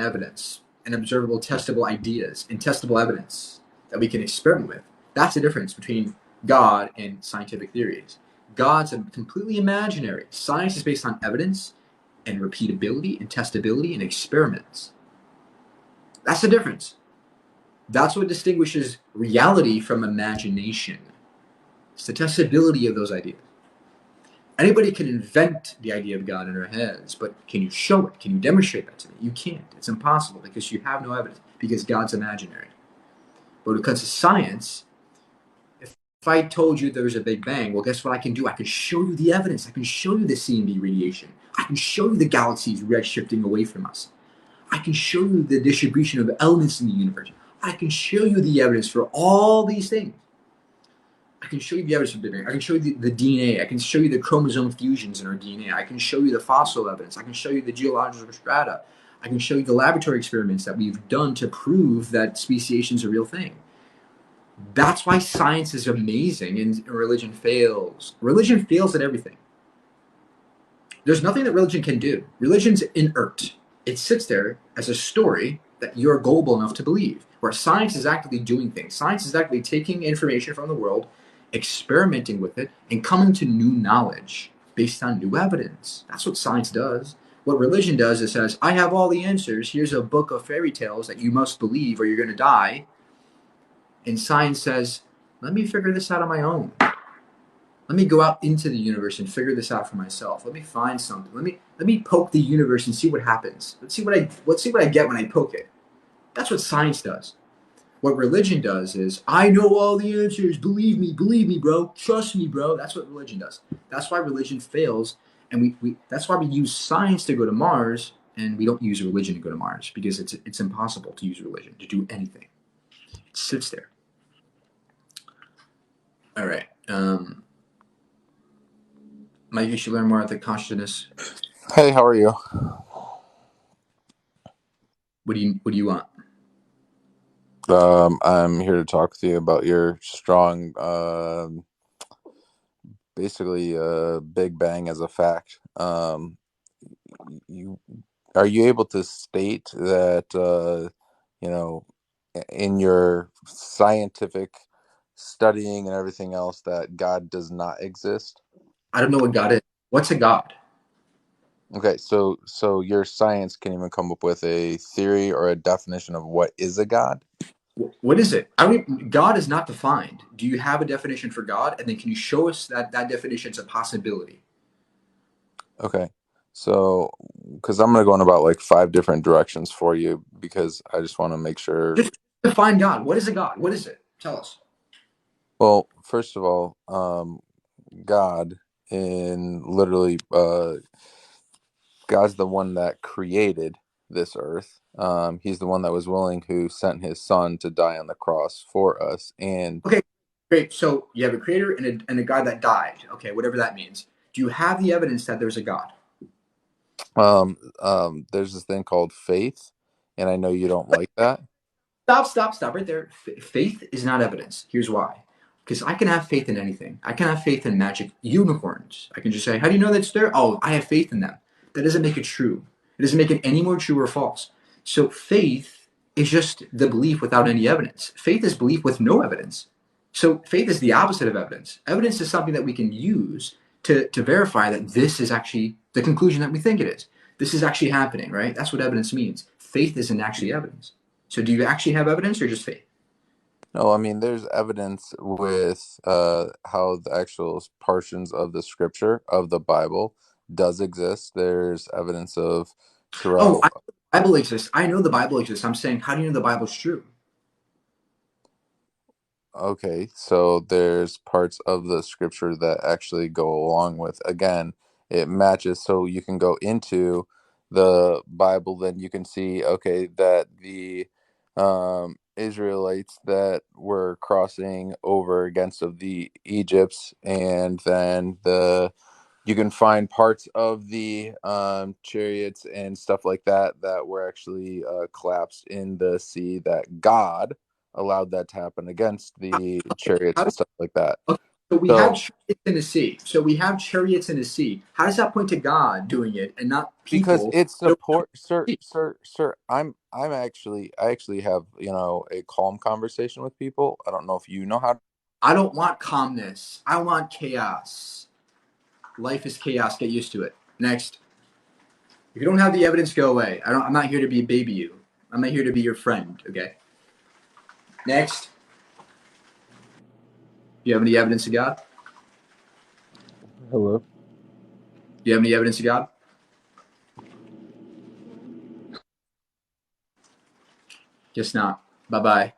evidence and observable, testable ideas and testable evidence that we can experiment with. That's the difference between God and scientific theories. God's completely imaginary. Science is based on evidence and repeatability and testability and experiments. That's the difference. That's what distinguishes reality from imagination. It's the testability of those ideas. Anybody can invent the idea of God in their heads, but can you show it? Can you demonstrate that to me? You can't. It's impossible because you have no evidence, because God's imaginary. But when it comes to science, if I told you there was a Big Bang, well, guess what I can do? I can show you the evidence. I can show you the CMB radiation. I can show you the galaxies redshifting away from us. I can show you the distribution of elements in the universe. I can show you the evidence for all these things. I can show you the evidence for Big Bang. I can show you the DNA. I can show you the chromosome fusions in our DNA. I can show you the fossil evidence. I can show you the geological strata. I can show you the laboratory experiments that we've done to prove that speciation is a real thing. That's why science is amazing and religion fails. Religion fails at everything. There's nothing that religion can do. Religion's inert. It sits there as a story that you're gullible enough to believe, where science is actively doing things. Science is actively taking information from the world, experimenting with it, and coming to new knowledge based on new evidence. That's what science does. What religion does is says, I have all the answers. Here's a book of fairy tales that you must believe or you're going to die. And science says, let me figure this out on my own. Let me go out into the universe and figure this out for myself. Let me find something. Let me poke the universe and see what happens. Let's see what I get when I poke it. That's what science does. What religion does is, I know all the answers. Believe me, bro. Trust me, bro. That's what religion does. That's why religion fails, and we that's why we use science to go to Mars, and we don't use religion to go to Mars, because it's impossible to use religion to do anything. It sits there. All right. Mike, you should learn more about the consciousness. Hey, how are you? What do you want? I'm here to talk to you about your strong, basically, Big Bang as a fact. You Are you able to state that, in your scientific studying and everything else, that God does not exist? I don't know what God is. What's a God? Okay, so your science can even come up with a theory or a definition of what is a God? What is it? God is not defined. Do you have a definition for God? And then can you show us that definition is a possibility? Okay. So, because I'm going to go in about like 5 different directions for you, because I just want to make sure. Just define God. What is a God? What is it? Tell us. Well, first of all, God, in literally, God's the one that created this earth. He's the one that was willing, who sent his son to die on the cross for us. And Okay, great. So you have a creator and a God that died. Okay, whatever that means. Do you have the evidence that there's a God? there's this thing called faith, and I know you don't like that. Stop right there. Faith is not evidence. Here's why. Because I can have faith in anything. I can have faith in magic unicorns. I can just say, how do you know that's there? Oh, I have faith in them. That doesn't make it true. It doesn't make it any more true or false. So faith is just the belief without any evidence. Faith is belief with no evidence. So faith is the opposite of evidence. Evidence is something that we can use to verify that this is actually the conclusion that we think it is. This is actually happening, right? That's what evidence means. Faith isn't actually evidence. So do you actually have evidence or just faith? No, I mean, there's evidence with how the actual portions of the scripture of the Bible does exist. There's evidence of Oh, throughout. the Bible exists. I know the Bible exists. I'm saying, how do you know the Bible's true? Okay, so there's parts of the scripture that actually go along with, again, it matches. So you can go into the Bible, then you can see, okay, that the Israelites that were crossing over against of the Egypts, and then you can find parts of the chariots and stuff like that that were actually collapsed in the sea, that God allowed that to happen against the chariots How and do, stuff like that. okay, So we have So chariots in the sea. So we have chariots in the sea. How does that point to God doing it and not because people? it So support, sir, I actually have, a calm conversation with people. I don't know if you know how. I don't want calmness. I want chaos. Life is chaos. Get used to it. Next. If you don't have the evidence, go away. I'm not here to be baby you. I'm not here to be your friend. Okay. Next. Do you have any evidence of God? Hello. Do you have any evidence of God? Guess not. Bye bye.